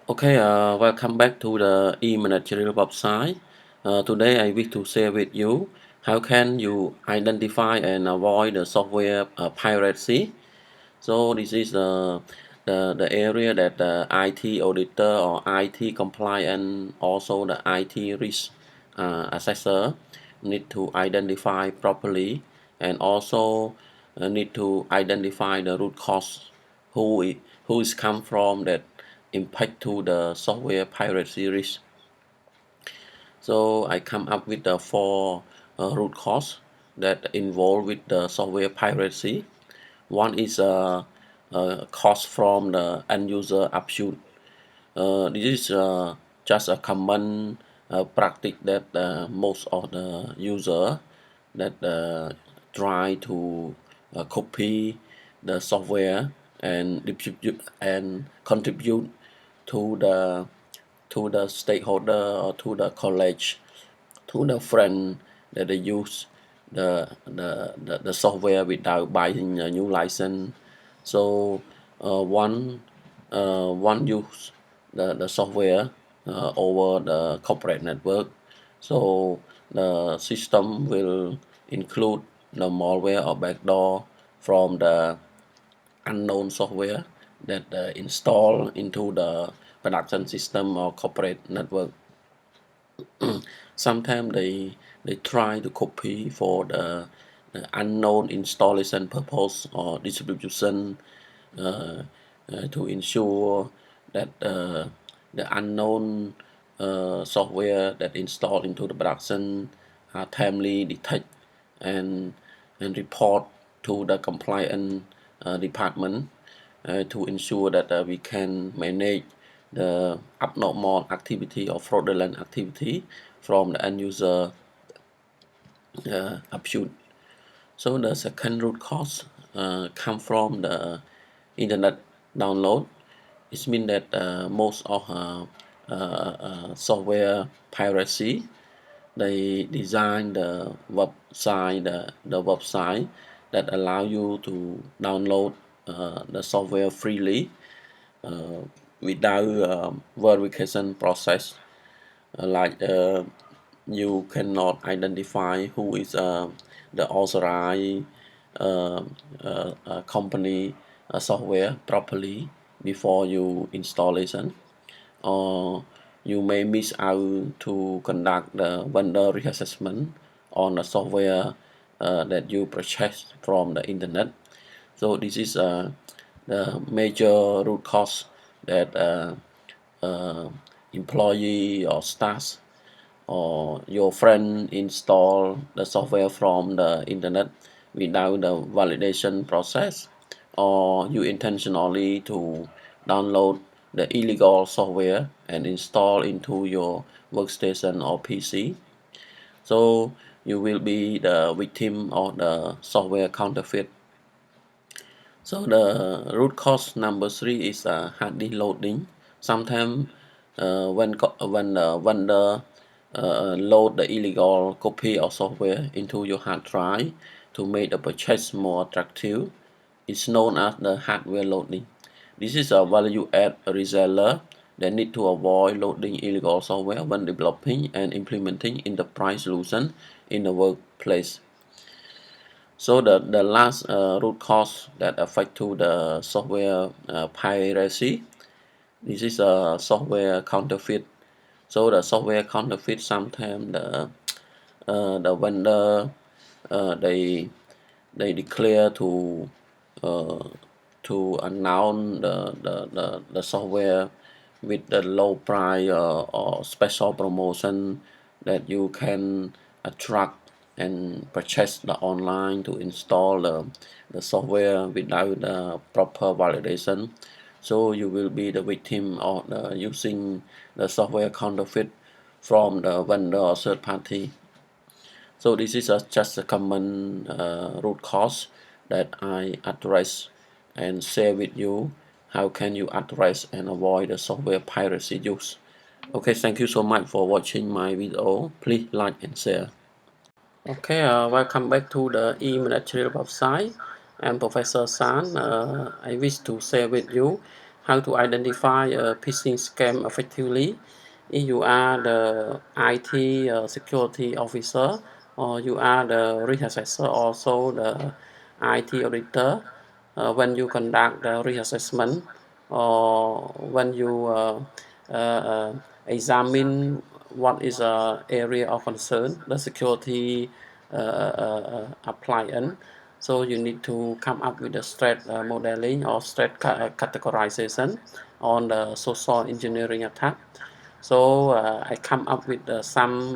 Okay, welcome back to the E-Managerial website. Today I wish to share with you how can you identify and avoid the software piracy. So this is the area that the IT auditor or IT compliant, also the IT risk assessor need to identify properly, and also need to identify the root cause who is come from that impact to the software piracy risk. So I come up with the four root cause that involved with the software piracy. One is cost from the end user abuse. This is just a common practice that most of the user that try to copy the software and distribute and contribute to the stakeholder or to the college, to the friend that they use the software without buying a new license. So one use the software over the corporate network. So the system will include the malware or backdoor from the unknown software that install into the production system or corporate network. Sometimes they try to copy for the unknown installation purpose or distribution, uh, to ensure that the unknown software that installed into the production are timely detect and report to the compliant department, to ensure that we can manage the abnormal activity or fraudulent activity from the end user abuse. So the second root cause come from the internet download. It means that most of software piracy, they design the website that allow you to download the software freely, uh, without verification process. Like you cannot identify who is the authorized company software properly before you installation, or you may miss out to conduct the vendor reassessment on the software that you purchased from the internet. So this is the major root cause that uh, employee or staff or your friend install the software from the internet without the validation process, or you intentionally to download the illegal software and install into your workstation or PC. So you will be the victim of the software counterfeit. So the root cause number three is hard disk loading. Sometimes when the vendor load the illegal copy of software into your hard drive to make the purchase more attractive, it's known as the hardware loading. This is a value-add reseller that need to avoid loading illegal software when developing and implementing enterprise solution in the workplace. So the last root cause that affect to the software piracy, this is a software counterfeit. So the software counterfeit, sometimes the vendor they declare uh, to announce the software with the low price or special promotion that you can attract and purchase the online to install the software without the proper validation. So you will be the victim of using the software counterfeit from the vendor or third party. So this is just a common root cause that I address and share with you. How can you address and avoid the software piracy use? Okay, thank you so much for watching my video. Please like and share. Okay, welcome back to the E-Managerial website. I'm Professor San. I wish to share with you How to identify a phishing scam effectively? If you are the IT security officer, or you are the risk assessor, also the IT auditor, when you conduct the risk assessment, or when you examine what is a area of concern, the security appliance. So you need to come up with a threat modeling or threat categorization on the social engineering attack. So I come up with some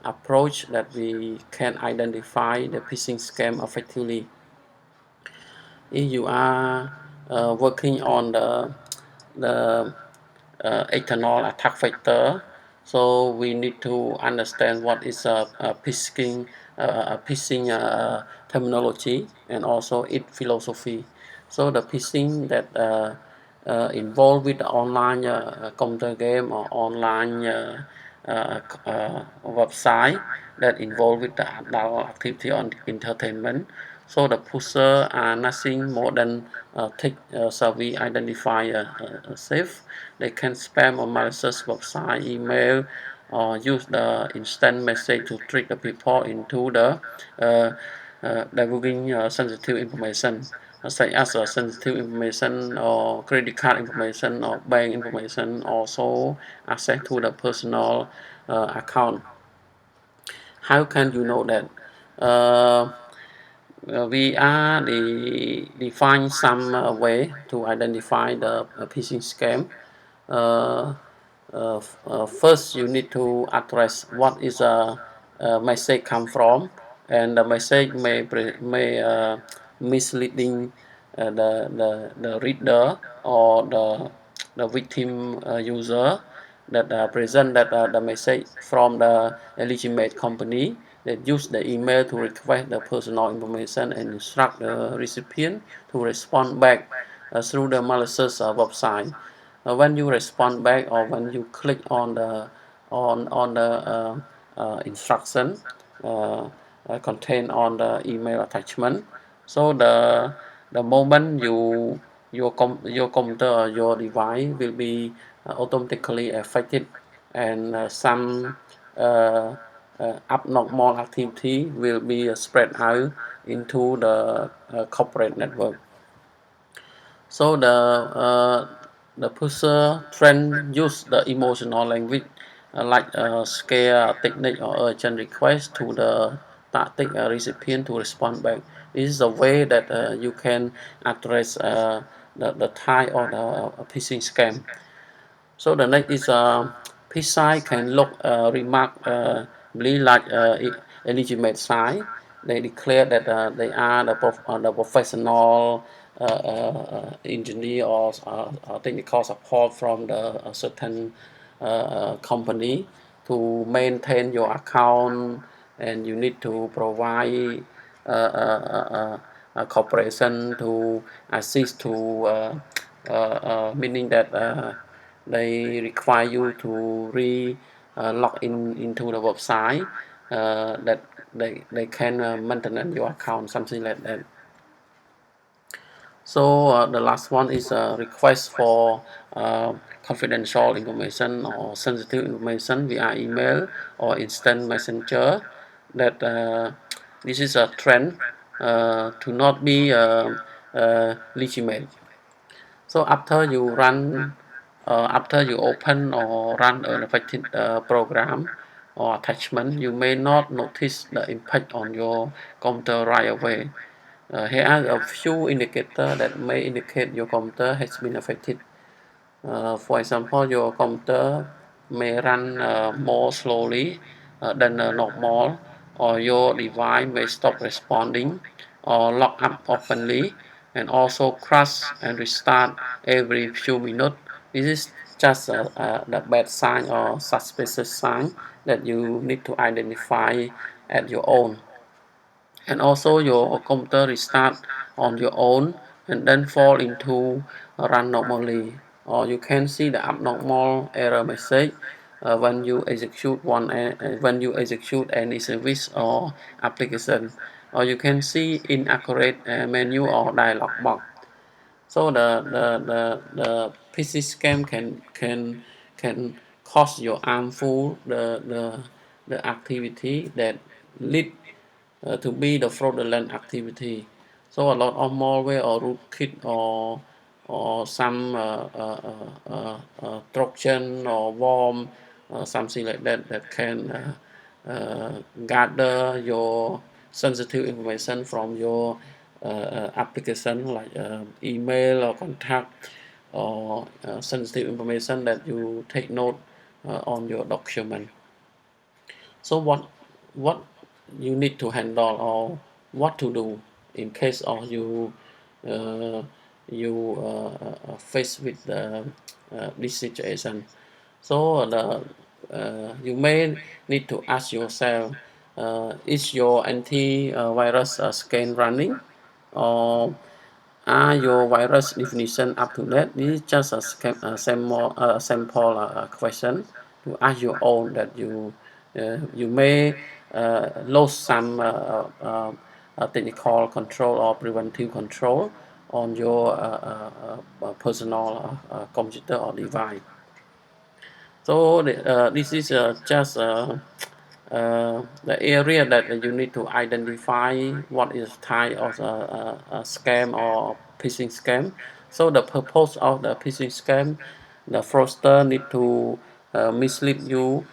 approach that we can identify the phishing scam effectively. If you are working on the external attack vector, so we need to understand what is phishing terminology and also its philosophy. So the phishing that involved with the online computer game or online website that involved with the adult activity on entertainment. So the pusher are nothing more than tech savvy identifier safe. They can spam or malicious website, email, or use the instant message to trick the people into the divulging sensitive information, such as sensitive information or credit card information or bank information, also access to the personal account. How can you know that? Uh, we are define some way to identify the phishing scam. Uh, First, you need to address what is a message come from, and the message may misleading the reader or the victim user that present that the message from the legitimate company that use the email to request the personal information and instruct the recipient to respond back through the malicious website. When you respond back or when you click on the instruction contained on the email attachment, so the moment your computer or your device will be automatically affected, and some abnormal activity will be spread out into the corporate network. So the pusher trend use the emotional language like scare technique or urgent request to the tactic recipient to respond back. This is a way that you can address the type of the phishing scam. So the next is peace sign can look remarkably like illegitimate sign. They declare that they are the professional engineer or technical support from the certain company to maintain your account, and you need to provide a corporation to assist to meaning that they require you to log in into the website that they can maintain your account, something like that. So the last one is a request for confidential information or sensitive information via email or instant messenger. That this is a trend to not be legitimate. So after you open or run an affected program or attachment, you may not notice the impact on your computer right away. Here are a few indicators that may indicate your computer has been affected. For example, your computer may run more slowly than normal, or your device may stop responding, or lock up openly, and also crash and restart every few minutes. This is just the bad sign or suspicious sign that you need to identify at your own. And also your computer restart on your own and then fall into run normally, or you can see the abnormal error message when you execute any service or application, or you can see inaccurate menu or dialog box. So the phishing scam can cause your harmful the activity that lead to be the fraudulent activity. So a lot of malware or rootkit or some Trojan or worm something like that that can gather your sensitive information from your application like email or contact or sensitive information that you take note on your document. So what you need to handle or what to do in case of uh, face with this situation. So you may need to ask yourself, is your antivirus scan running, or are your virus definition up to date? This is just a sample question to ask your own that you may lose some technical control or preventive control on your personal computer or device. So this is just the area that you need to identify what is type of a scam or phishing scam. So the purpose of the phishing scam, the fraudster need to mislead you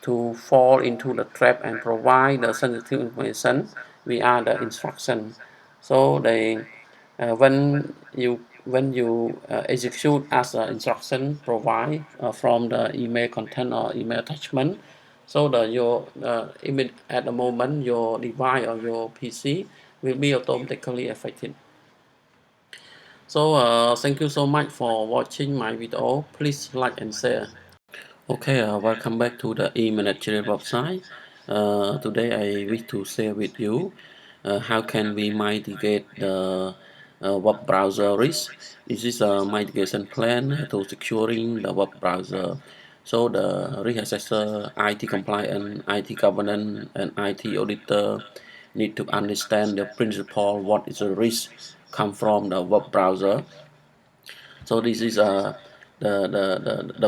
to fall into the trap and provide the sensitive information via the instruction. So they when you execute as an instruction provide from the email content or email attachment, so your image at the moment your device or your PC will be automatically affected. So thank you so much for watching my video. Please like and share. Okay, welcome back to the E-Managerial website. Today I wish to share with you how can we mitigate the web browser risk. This is a mitigation plan to securing the web browser. So the risk assessor, IT compliant, IT governance, and IT auditor need to understand the principle what is the risk come from the web browser. So this is the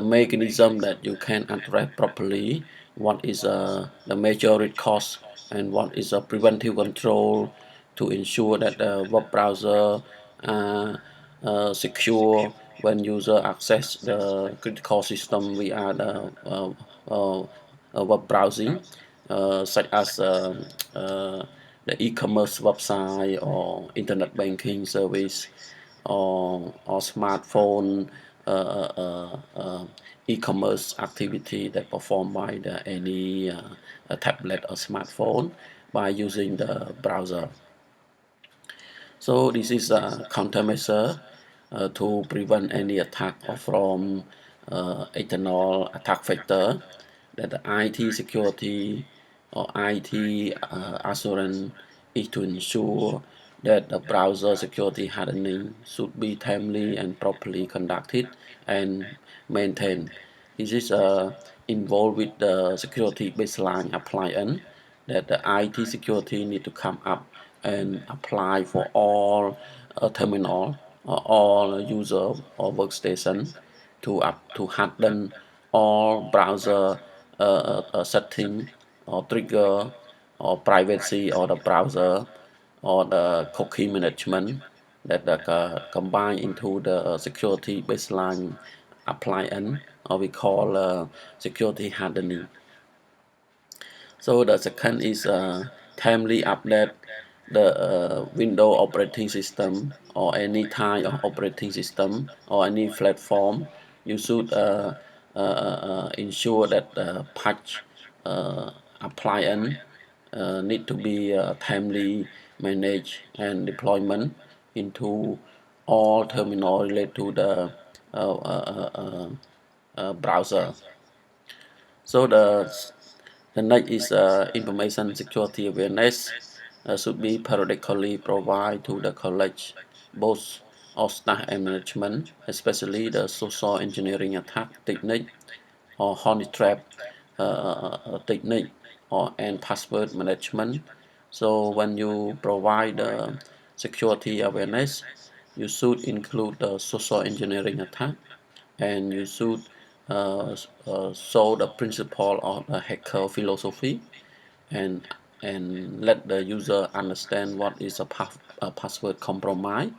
mechanism that you can address properly. What is the major root cause and what is a preventive control to ensure that the web browser uh, secure when user access the critical system via the web browsing, such as the e-commerce website or internet banking service or smartphone e-commerce activity that performed by any tablet or smartphone by using the browser. So this is a countermeasure to prevent any attack from external attack vector, that the IT security or IT assurance is to ensure that the browser security hardening should be timely and properly conducted and maintained. This is involved with the security baseline appliance that the IT security need to come up and apply for all terminal or all user or workstation to harden all browser setting or trigger or privacy or the browser or the cookie management that combine into the security baseline appliance or we call security hardening. So the second is timely update the Windows operating system or any type of operating system or any platform. You should ensure that the patch appliance need to be timely managed and deployment into all terminal related to the browser. So the next is information security awareness should be periodically provided to the college, both of staff and management, especially the social engineering attack technique or honey trap technique or and password management. So when you provide security awareness, you should include the social engineering attack, and you should show the principle of the hacker philosophy, and let the user understand what is a password compromise,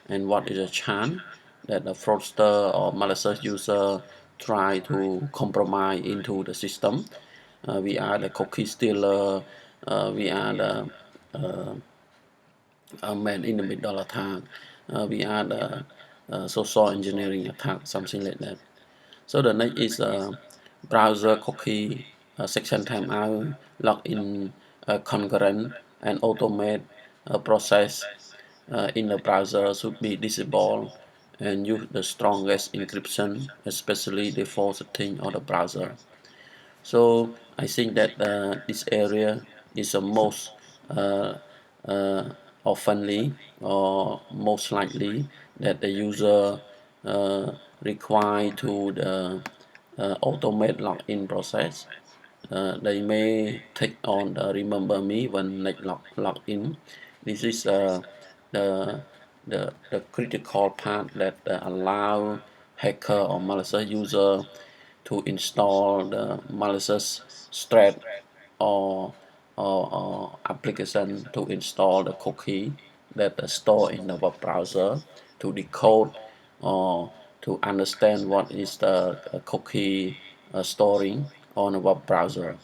and what is a chance that the fraudster or malicious user try to compromise into the system. We are the cookie stealer, we are the uh, man in the middle attack, we are the social engineering attack, something like that. So the next is browser cookie, section timeout, login concurrent, and automate process in the browser should be disabled, and use the strongest encryption, especially default setting of the browser. So I think that this area is the most uh, uh, oftenly or most likely that the user uh, require to the automate login process. They may take on the remember me when they log in. This is the, the critical part that allow hacker or malicious user to install the malicious thread or, or application to install the cookie that are stored in the web browser, to decode or to understand what is the cookie storing on a web browser.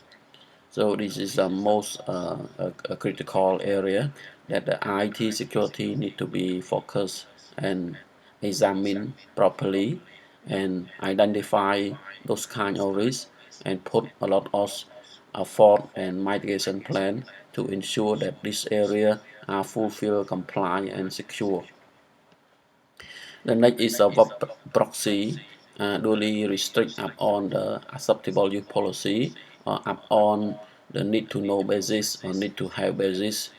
So this is the most a critical area that the IT security need to be focused and examine properly, and identify those kind of risks, and put a lot of effort and mitigation plan to ensure that this area are fulfill compliant and secure. The next is a web proxy, duly restrict upon the acceptable use policy, or upon the need to know basis or need to have basis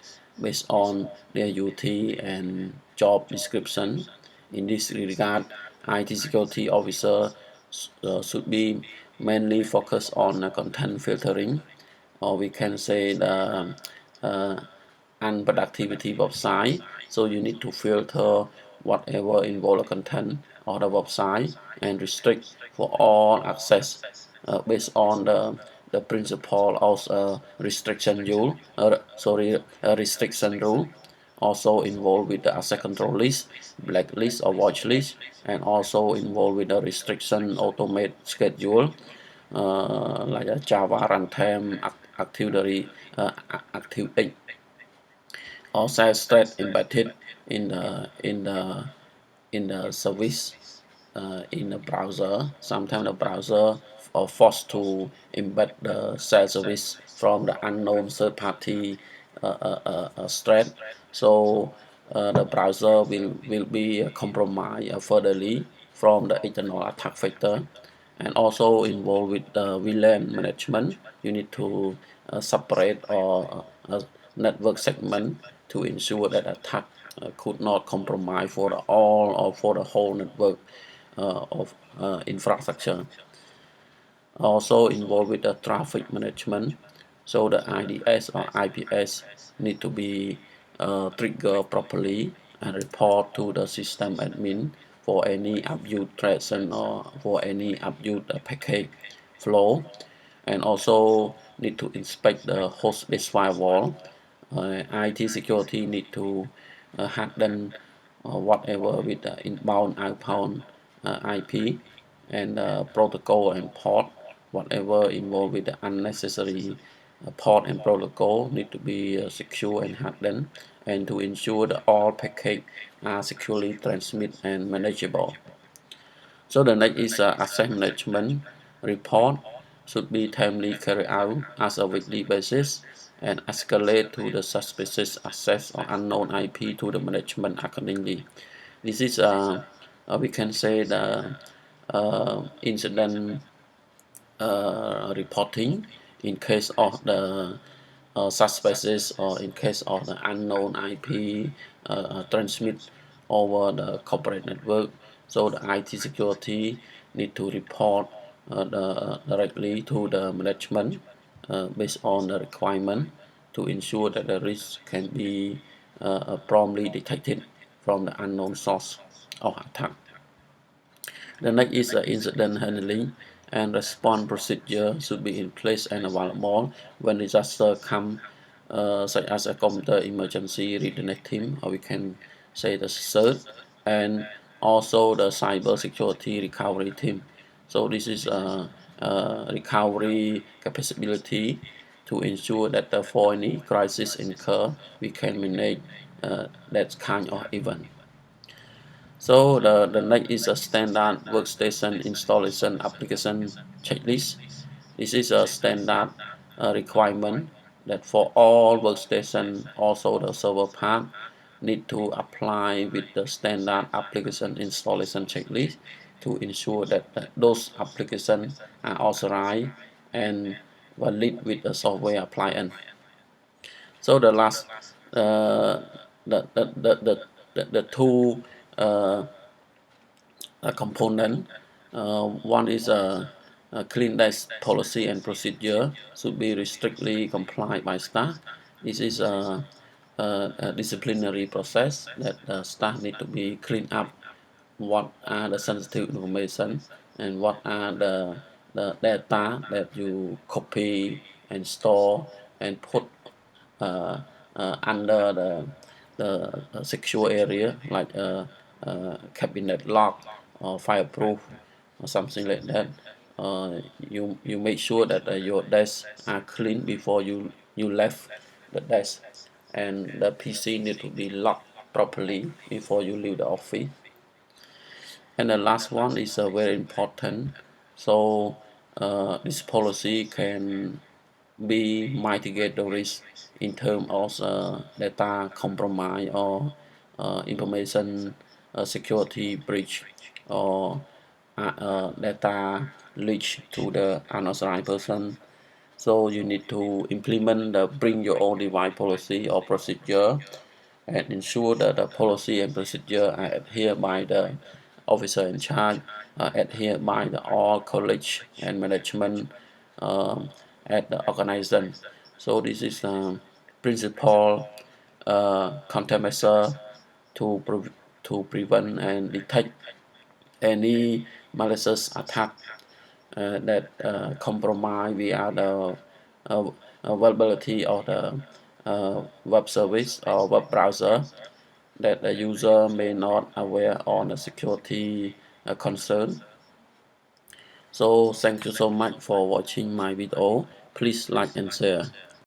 based on their duty and job description. In this regard, IT security officer should be mainly focused on content filtering, or we can say the uh, unproductivity website. So you need to filter whatever involve content on the website, and restrict for all access based on the principle of restriction rule. Restriction rule also involved with the asset control list, blacklist or watch list, and also involved with the restriction automate schedule, like a Java runtime activity, active or side thread embedded in the service in the browser. Sometimes the browser are forced to embed the sales service from the unknown third-party thread. So the browser will be compromised furtherly from the internal attack vector, and also involved with the VLAN management. You need to separate or network segment to ensure that attack could not compromise for the all or for the whole network of infrastructure. Also involved with the traffic management. So the IDS or IPS need to be triggered properly and report to the system admin for any abuse threats, or for any abuse packet flow, and also need to inspect the host-based firewall. IT security need to harden whatever with the inbound, outbound IP, and protocol and port. Whatever involved with the unnecessary port and protocol need to be secure and hardened, and to ensure that all packets are securely transmitted and manageable. So the next is asset management report should be timely carried out as a weekly basis, and escalate to the suspicious access or unknown IP to the management accordingly. This is we can say the incident reporting in case of the suspicious, or in case of the unknown IP transmit over the corporate network. So the IT security need to report directly to the management based on the requirement, to ensure that the risk can be promptly detected from the unknown source of attack. The next is incident handling and response procedure should be in place and available when disaster come, such as a computer emergency readiness team, or we can say the CERT, and also the cyber security recovery team. So this is a recovery capability to ensure that for any crisis incur, we can manage that kind of event. So the next is a standard workstation installation application checklist. This is a standard requirement that for all workstation, also the server part, need to apply with the standard application installation checklist to ensure that those applications are authorized and valid with the software appliance. So the last, uh, the two component. One is a clean desk policy and procedure should be strictly complied by staff. This is a disciplinary process that the staff need to be clean up what are the sensitive information and what are the data that you copy and store and put uh, under the secure area like cabinet lock or fireproof or something like that. You make sure that your desks are clean before you left the desk, and the PC need to be locked properly before you leave the office. And the last one is very important. So this policy can be mitigate the risk in terms of data compromise or information security breach or data leak to the unauthorized person. So you need to implement the bring your own device policy or procedure and ensure that the policy and procedure are adhered by the officer in charge, adhered by the all college and management at the organization. So this is principal countermeasure to to prevent and detect any malicious attack that compromise via the availability of the web service or web browser that the user may not aware on the security concern. So thank you so much for watching my video. Please like and share.